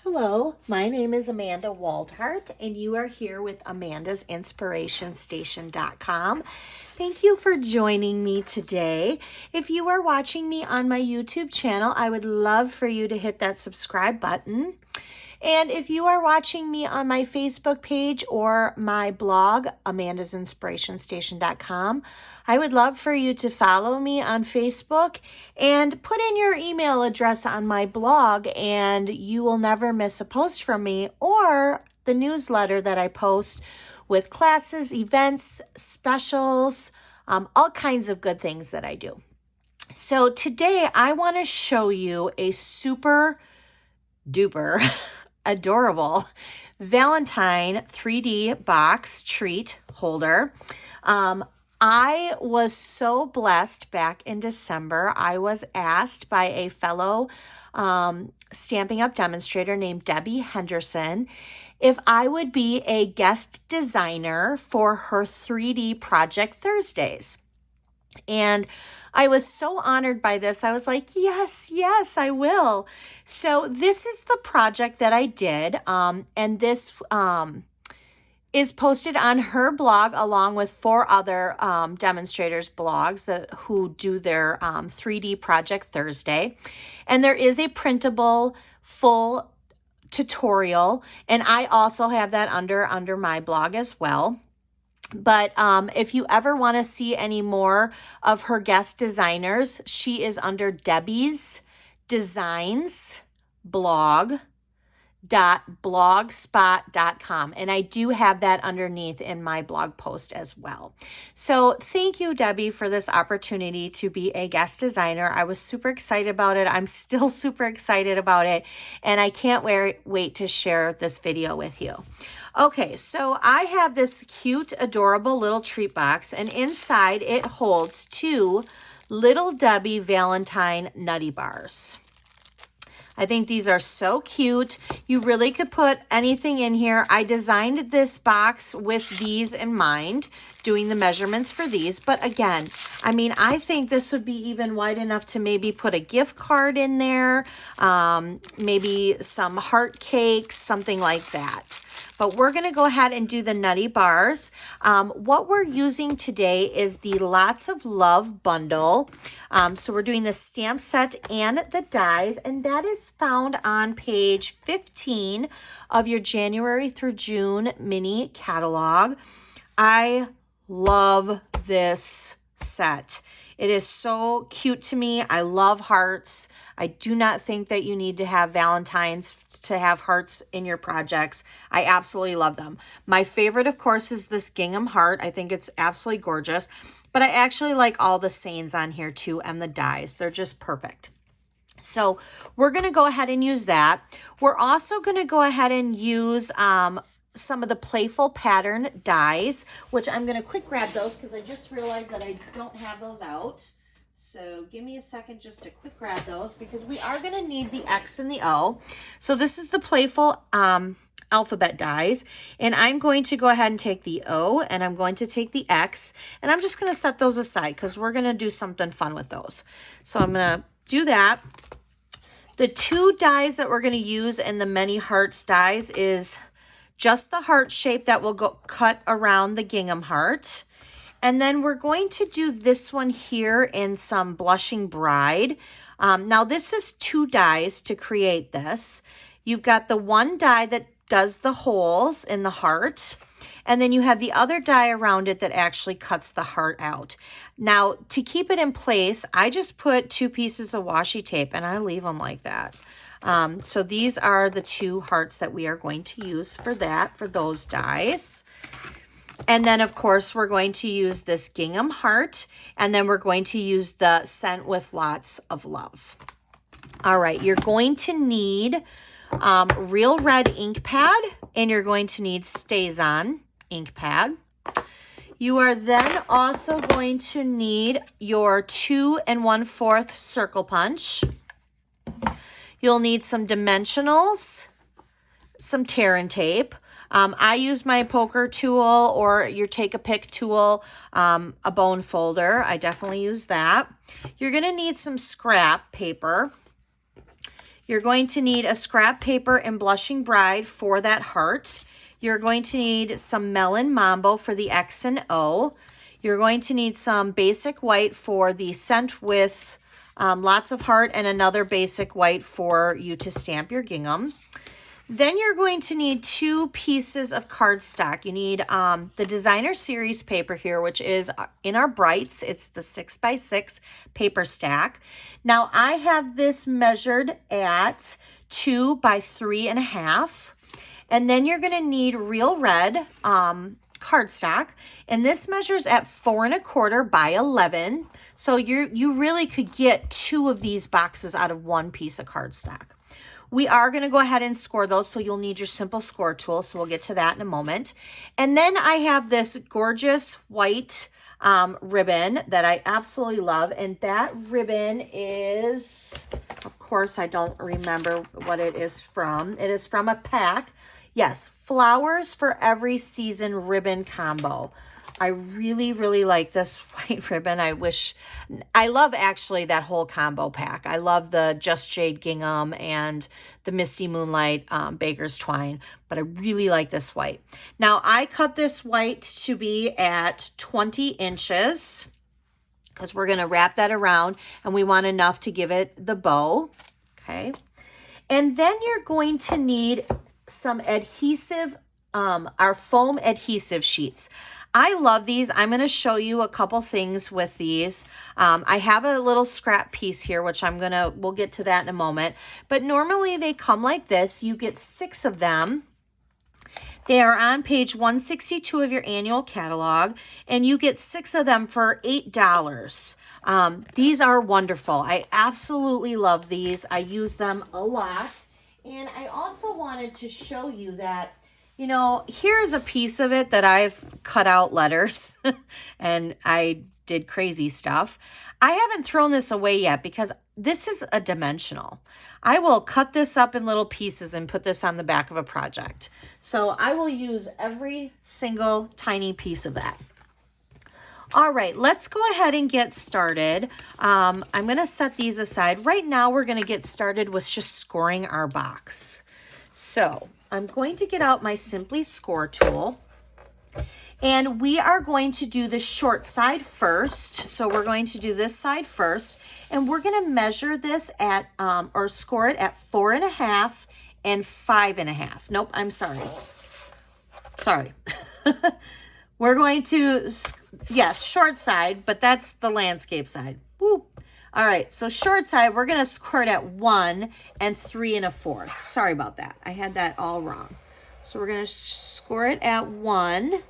Hello, my name is Amanda Waldhart, and you are here with Amanda'sInspirationStation.com. Thank you for joining me today. If you are watching me on my YouTube channel, I would love for you to hit that subscribe button. And if you are watching me on my Facebook page or my blog, Amanda'sInspirationStation.com, I would love for you to follow me on Facebook and put in your email address on my blog, and you will never miss a post from me or the newsletter that I post with classes, events, specials, all kinds of good things that I do. So today I want to show you a super duper adorable Valentine 3D box treat holder. I was so blessed back in December. I was asked by a fellow Stampin' Up! Demonstrator named Debbie Henderson if I would be a guest designer for her 3D Project Thursdays. And I was so honored by this. I was like, yes, I will. So this is the project that I did. And this is posted on her blog along with 4 other demonstrators' blogs who do their 3D Project Thursday. And there is a printable full tutorial. And I also have that under my blog as well. But if you ever want to see any more of her guest designers, she is under Debbie's Designs blog.blogspot.com. And I do have that underneath in my blog post as well. So thank you, Debbie, for this opportunity to be a guest designer. I was super excited about it. I'm still super excited about it. And I can't wait to share this video with you. Okay, so I have this cute, adorable little treat box, and inside it holds 2 Little Debbie Valentine Nutty Bars. I think these are so cute. You really could put anything in here. I designed this box with these in mind, doing the measurements for these. But again, I mean, I think this would be even wide enough to maybe put a gift card in there, maybe some heart cakes, something like that. But we're going to go ahead and do the Nutty Bars. What we're using today is the Lots of Love bundle. So we're doing the stamp set and the dies, and that is found on page 15 of your January through June mini catalog. I love this set. It is so cute to me. I love hearts. I do not think that you need to have Valentines to have hearts in your projects. I absolutely love them. My favorite, of course, is this gingham heart. I think it's absolutely gorgeous. But I actually like all the sayings on here too, and the dies. They're just perfect. So we're going to go ahead and use that. We're also going to go ahead and use some of the playful pattern dies, which I'm going to quick grab those because I just realized that I don't have those out. So give me a second just to quick grab those because we are going to need the X and the O. So this is the playful alphabet dies, and I'm going to go ahead and take the O, and I'm going to take the X, and I'm just going to set those aside because we're going to do something fun with those. So I'm going to do that. The 2 dies that we're going to use in the many hearts dies is just the heart shape that will go cut around the gingham heart. And then we're going to do this one here in some Blushing Bride. Now this is 2 dies to create this. You've got the 1 die that does the holes in the heart, and then you have the other die around it that actually cuts the heart out. Now to keep it in place, I just put 2 pieces of washi tape and I leave them like that. So these are the 2 hearts that we are going to use for those dies. And then, of course, we're going to use this gingham heart, and then we're going to use the Sent with Lots of Love. All right, you're going to need Real Red ink pad, and you're going to need StazOn ink pad. You are then also going to need your 2 1/4 circle punch. You'll need some dimensionals, some tear and tape. I use my poker tool or your take a pick tool, a bone folder. I definitely use that. You're going to need some scrap paper. You're going to need a scrap paper and blushing bride for that heart. You're going to need some melon mambo for the X and O. You're going to need some basic white for the scent with lots of heart, and another basic white for you to stamp your gingham. Then you're going to need 2 pieces of cardstock. You need the designer series paper here, which is in our brights. It's the 6x6 paper stack. Now I have this measured at 2 by 3.5. And then you're gonna need real red cardstock. And this measures at 4.25 by 11. So you really could get 2 of these boxes out of 1 piece of cardstock. We are going to go ahead and score those, so you'll need your simple score tool, so we'll get to that in a moment. And then I have this gorgeous white ribbon that I absolutely love, and that ribbon is, of course, I don't remember what it is from. It is from a pack. Yes, Flowers for Every Season ribbon combo. I really, really like this white ribbon. I love actually that whole combo pack. I love the Just Jade Gingham and the Misty Moonlight Baker's Twine, but I really like this white. Now I cut this white to be at 20 inches because we're going to wrap that around and we want enough to give it the bow. Okay. And then you're going to need some adhesive, our foam adhesive sheets. I love these. I'm going to show you a couple things with these. I have a little scrap piece here, which we'll get to that in a moment. But normally they come like this. You get 6 of them. They are on page 162 of your annual catalog, and you get 6 of them for $8. These are wonderful. I absolutely love these. I use them a lot. And I also wanted to show you that, you know, here's a piece of it that I've cut out letters and I did crazy stuff. I haven't thrown this away yet because this is a dimensional. I will cut this up in little pieces and put this on the back of a project. So I will use every single tiny piece of that. All right, let's go ahead and get started. I'm going to set these aside. Right now, we're going to get started with just scoring our box. So I'm going to get out my Simply Score tool, and we are going to do the short side first. So we're going to do this side first, and we're going to measure this at, or score it at 4.5 and 5.5. Nope, I'm sorry. Sorry. We're going to, yes, short side, but that's the landscape side. Woo. All right, so short side, we're going to score it at 1 and 3.25. Sorry about that. I had that all wrong. So we're going to score it at 1,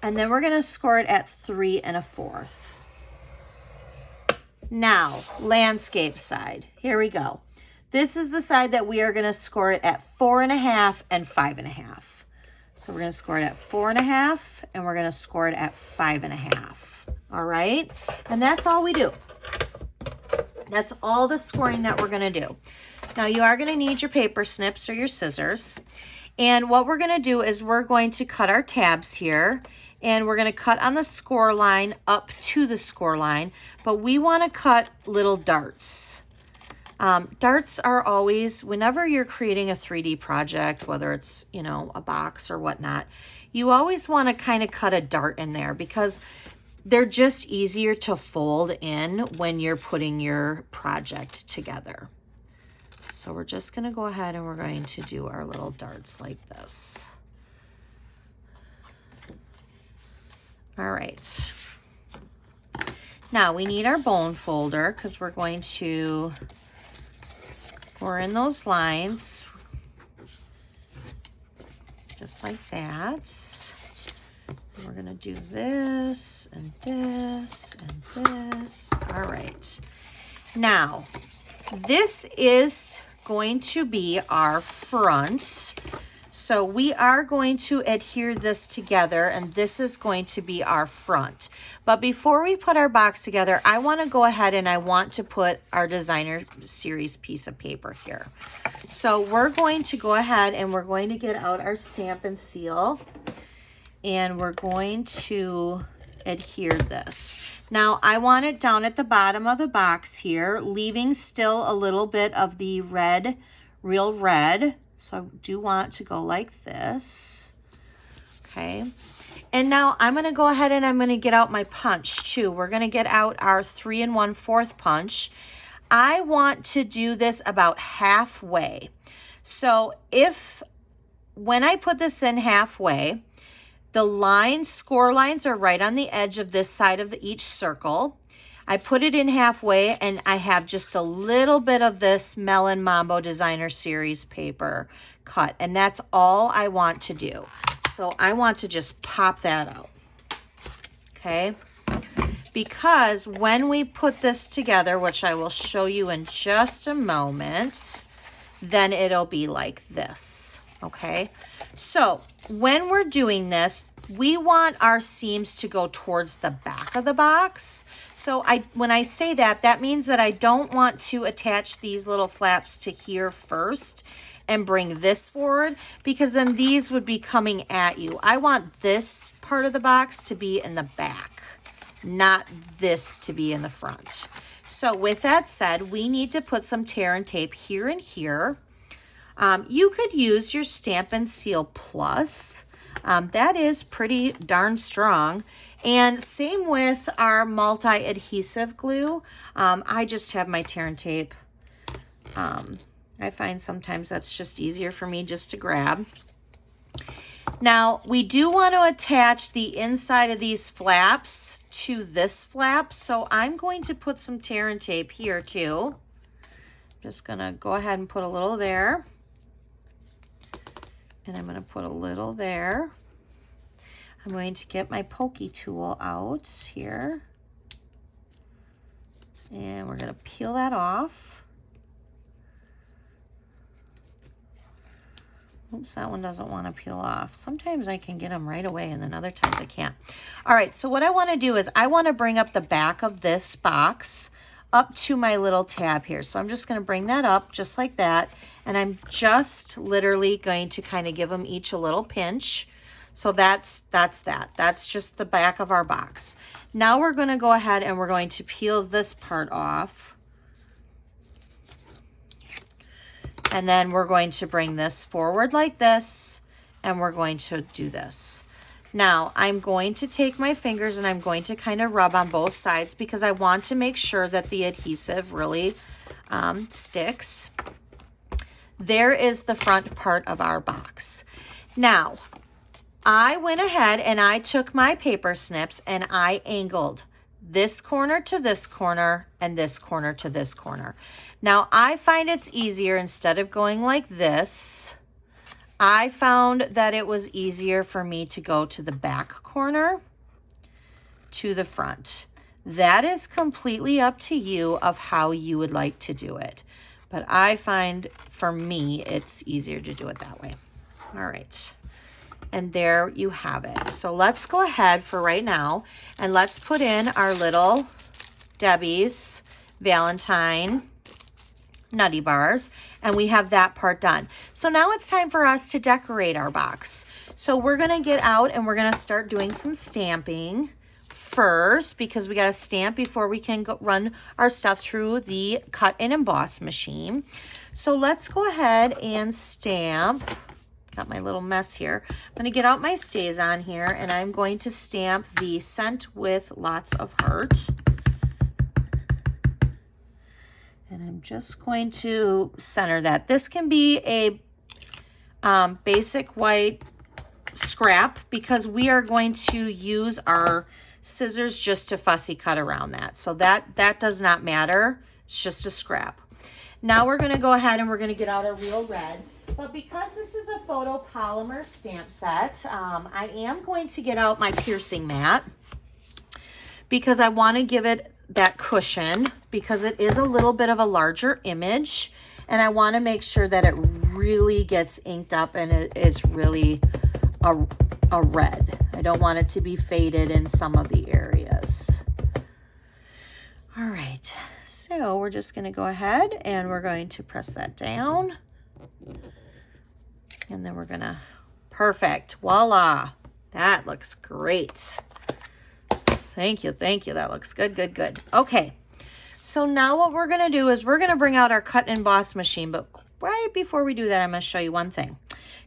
and then we're going to score it at 3.25. Now, landscape side. Here we go. This is the side that we are going to score it at 4.5 and 5.5. So we're going to score it at 4.5 and we're going to score it at 5.5. All right. And that's all we do. That's all the scoring that we're going to do. Now you are going to need your paper snips or your scissors. And what we're going to do is we're going to cut our tabs here, and we're going to cut on the score line up to the score line, but we want to cut little darts. Darts are always, whenever you're creating a 3D project, whether it's, you know, a box or whatnot, you always want to kind of cut a dart in there because they're just easier to fold in when you're putting your project together. So we're just going to go ahead and we're going to do our little darts like this. All right. Now we need our bone folder because we're going to score in those lines just like that. We're going to do this and this and this. All right. Now, this is going to be our front. So we are going to adhere this together, and this is going to be our front. But before we put our box together, I want to go ahead and I want to put our designer series piece of paper here. So we're going to go ahead and we're going to get out our Stampin' seal, and we're going to adhered this. Now I want it down at the bottom of the box here, leaving still a little bit of the red, real red. So I do want to go like this. Okay. And now I'm going to go ahead and I'm going to get out my punch too. We're going to get out our 3 1/4 punch. I want to do this about halfway. So when I put this in halfway, the score lines are right on the edge of this side of each circle. I put it in halfway and I have just a little bit of this Melon Mambo Designer Series paper cut, and that's all I want to do. So I want to just pop that out, okay? Because when we put this together, which I will show you in just a moment, then it'll be like this, okay? So when we're doing this, we want our seams to go towards the back of the box. So when I say that, that means that I don't want to attach these little flaps to here first and bring this forward, because then these would be coming at you. I want this part of the box to be in the back, not this to be in the front. So with that said, we need to put some tear and tape here and here. You could use your Stampin' Seal Plus. That is pretty darn strong. And same with our multi-adhesive glue. I just have my tear and tape. I find sometimes that's just easier for me just to grab. Now, we do want to attach the inside of these flaps to this flap. So I'm going to put some tear and tape here too. Just going to go ahead and put a little there. And I'm going to put a little there. I'm going to get my pokey tool out here. And we're going to peel that off. Oops, that one doesn't want to peel off. Sometimes I can get them right away and then other times I can't. All right, so what I want to do is I want to bring up the back of this box up to my little tab here. So I'm just going to bring that up just like that. And I'm just literally going to kind of give them each a little pinch. So that's that. That's just the back of our box. Now we're going to go ahead and we're going to peel this part off. And then we're going to bring this forward like this, and we're going to do this. Now, I'm going to take my fingers and I'm going to kind of rub on both sides because I want to make sure that the adhesive really sticks. There is the front part of our box. Now, I went ahead and I took my paper snips and I angled this corner to this corner and this corner to this corner. Now, I find it's easier instead of going like this. I found that it was easier for me to go to the back corner to the front. That is completely up to you of how you would like to do it. But I find for me, it's easier to do it that way. All right. And there you have it. So let's go ahead for right now and let's put in our little Debbie's Valentine Nutty Bars, and we have that part done. So now it's time for us to decorate our box. So we're going to get out and we're going to start doing some stamping first because we got to stamp before we can run our stuff through the cut and emboss machine. So let's go ahead and stamp. Got my little mess here. I'm going to get out my StazOn here and I'm going to stamp the Scent with Lots of Heart. And I'm just going to center that. This can be a basic white scrap because we are going to use our scissors just to fussy cut around that. So that does not matter. It's just a scrap. Now we're going to go ahead and we're going to get out our real red. But because this is a photopolymer stamp set, I am going to get out my piercing mat because I want to give it that cushion because it is a little bit of a larger image and I want to make sure that it really gets inked up and it is really a red. I don't want it to be faded in some of the areas. All right, so we're just going to go ahead and we're going to press that down and then we're gonna, perfect, voila, that looks great. Thank you. Thank you. That looks good, good, good. Okay. So now what we're going to do is we're going to bring out our cut and emboss machine. But right before we do that, I'm going to show you one thing.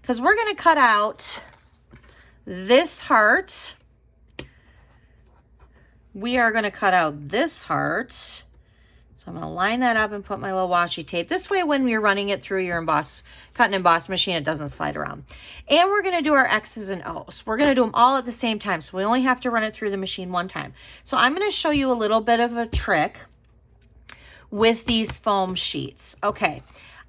Because we're going to cut out this heart. We are going to cut out this heart. So I'm going to line that up and put my little washi tape. This way, when you're running it through your cut and emboss machine, it doesn't slide around. And we're going to do our X's and O's. We're going to do them all at the same time. So we only have to run it through the machine one time. So I'm going to show you a little bit of a trick with these foam sheets. Okay,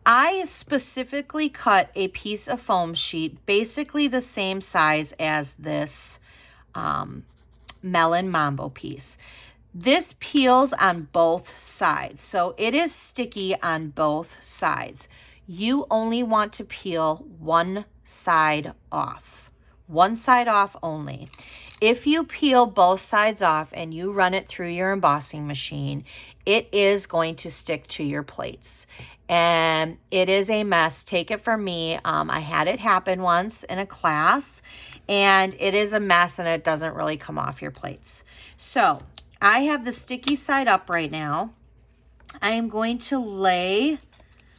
I specifically cut a piece of foam sheet, basically the same size as this Melon Mambo piece. This peels on both sides, so it is sticky on both sides. You only want to peel one side off only. If you peel both sides off and you run it through your embossing machine, it is going to stick to your plates. And it is a mess. Take it from me. I had it happen once in a class, and it is a mess, and it doesn't really come off your plates. So I have the sticky side up right now. I am going to lay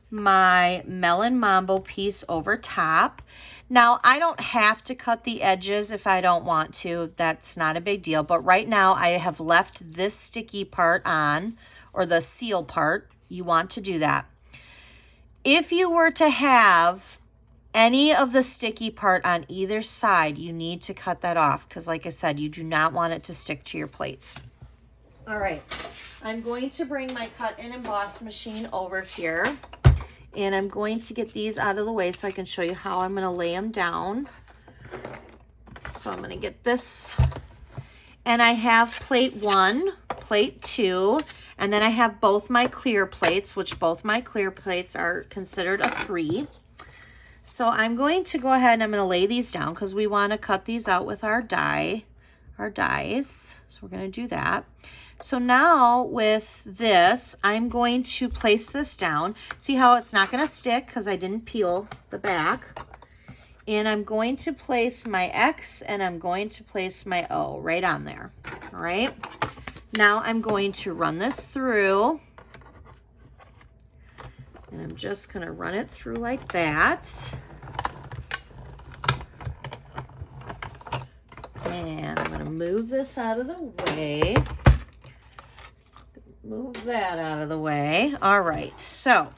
my Melon Mambo piece over top. Now, I don't have to cut the edges if I don't want to. That's not a big deal. But right now, I have left this sticky part on, or the seal part. You want to do that. If you were to have any of the sticky part on either side, you need to cut that off because, like I said, you do not want it to stick to your plates. All right, I'm going to bring my cut and emboss machine over here, and I'm going to get these out of the way so I can show you how I'm going to lay them down. So I'm going to get this, and I have plate 1, plate 2, and then I have both my clear plates, which both my clear plates are considered a 3. So I'm going to go ahead and I'm going to lay these down because we want to cut these out with our dies. So we're going to do that. So now with this, I'm going to place this down. See how it's not going to stick because I didn't peel the back. And I'm going to place my X and I'm going to place my O right on there. All right. Now I'm going to run this through. And I'm just going to run it through like that. And I'm going to move this out of the way. Move that out of the way. All right, so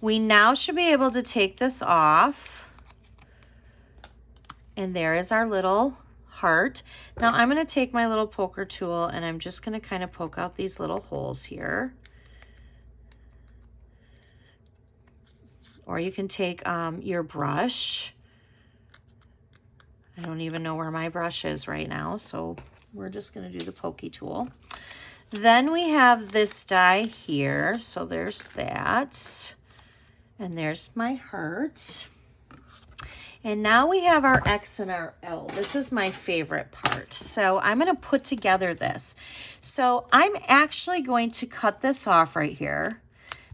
we now should be able to take this off. And there is our little heart. Now I'm going to take my little poker tool and I'm just going to kind of poke out these little holes here. Or you can take your brush. I don't even know where my brush is right now, so we're just going to do the pokey tool. Then we have this die here, so there's that. And there's my heart. And now we have our X and our L. This is my favorite part. So I'm going to put together this. So I'm actually going to cut this off right here.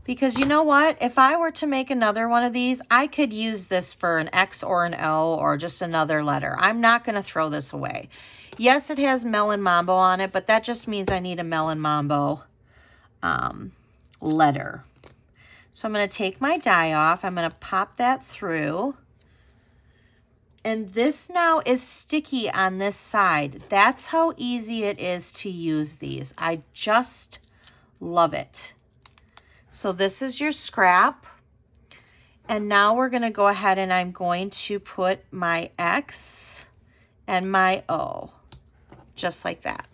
Because you know what? If I were to make another one of these, I could use this for an X or an O or just another letter. I'm not going to throw this away. Yes, it has Melon Mambo on it, but that just means I need a Melon Mambo letter. So I'm going to take my die off. I'm going to pop that through. And this now is sticky on this side. That's how easy it is to use these. I just love it. So this is your scrap. And now we're going to go ahead and I'm going to put my X and my O, just like that.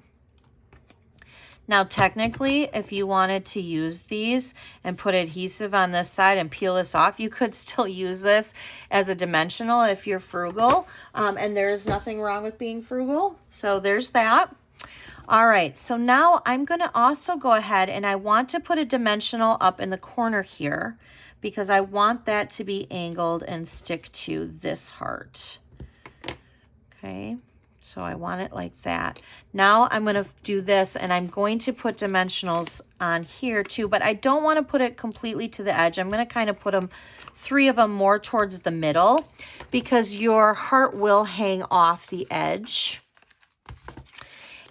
Now, technically, if you wanted to use these and put adhesive on this side and peel this off, you could still use this as a dimensional if you're frugal. And there is nothing wrong with being frugal. So there's that. All right, so now I'm going to also go ahead and I want to put a dimensional up in the corner here because I want that to be angled and stick to this heart. Okay, so I want it like that. Now I'm going to do this and I'm going to put dimensionals on here too, but I don't want to put it completely to the edge. I'm going to kind of put them, 3 of them more towards the middle because your heart will hang off the edge.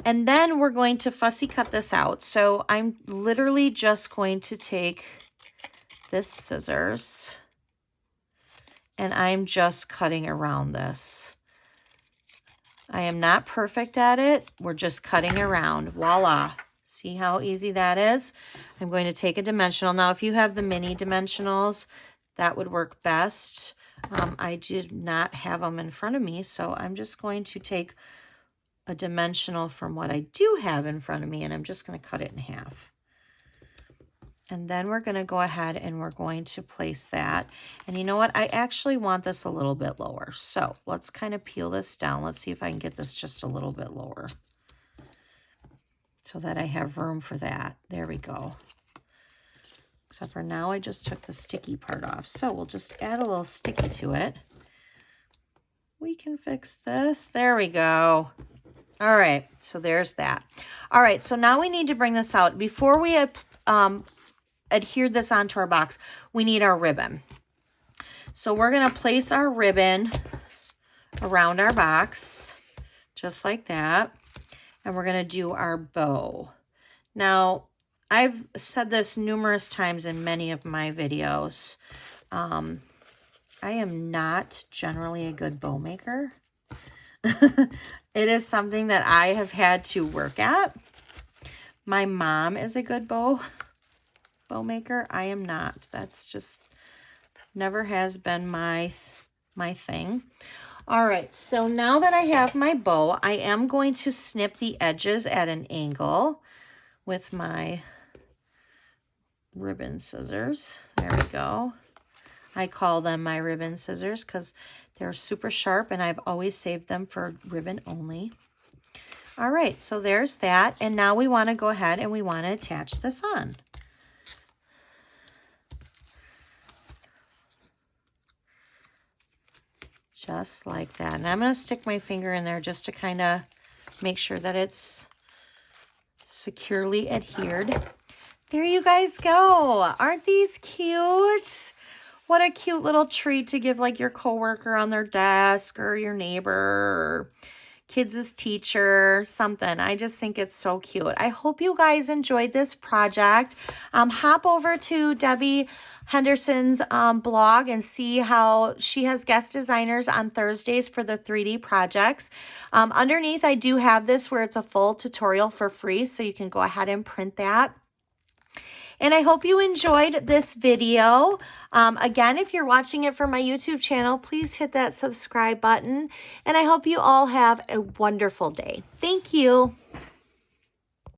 And then we're going to fussy cut this out. So I'm literally just going to take this scissors and I'm just cutting around this. I am not perfect at it. We're just cutting around. Voila. See how easy that is? I'm going to take a dimensional. Now, if you have the mini dimensionals, that would work best. I did not have them in front of me, so I'm just going to take a dimensional from what I do have in front of me, and I'm just going to cut it in half. And then we're going to go ahead and we're going to place that. And you know what? I actually want this a little bit lower. So let's kind of peel this down. Let's see if I can get this just a little bit lower so that I have room for that. There we go. Except for now I just took the sticky part off. So we'll just add a little sticky to it. We can fix this. There we go. All right, so there's that. All right, so now we need to bring this out. Before we adhere this onto our box, we need our ribbon. So we're going to place our ribbon around our box, just like that. And we're going to do our bow. Now, I've said this numerous times in many of my videos. I am not generally a good bow maker. It is something that I have had to work at. My mom is a good bow maker. I am not. That's just never has been my thing. All right, so now that I have my bow, I am going to snip the edges at an angle with my ribbon scissors. There we go. I call them my ribbon scissors because they're super sharp and I've always saved them for ribbon only. All right, so there's that. And now we want to go ahead and we want to attach this on. Just like that. And I'm going to stick my finger in there just to kind of make sure that it's securely adhered. There you guys go. Aren't these cute? What a cute little treat to give like your coworker on their desk or your neighbor or kids' teacher, something. I just think it's so cute. I hope you guys enjoyed this project. Hop over to Debbie Henderson's blog and see how she has guest designers on Thursdays for the 3D projects. Underneath, I do have this where it's a full tutorial for free, so you can go ahead and print that. And I hope you enjoyed this video. Again, if you're watching it from my YouTube channel, please hit that subscribe button. And I hope you all have a wonderful day. Thank you.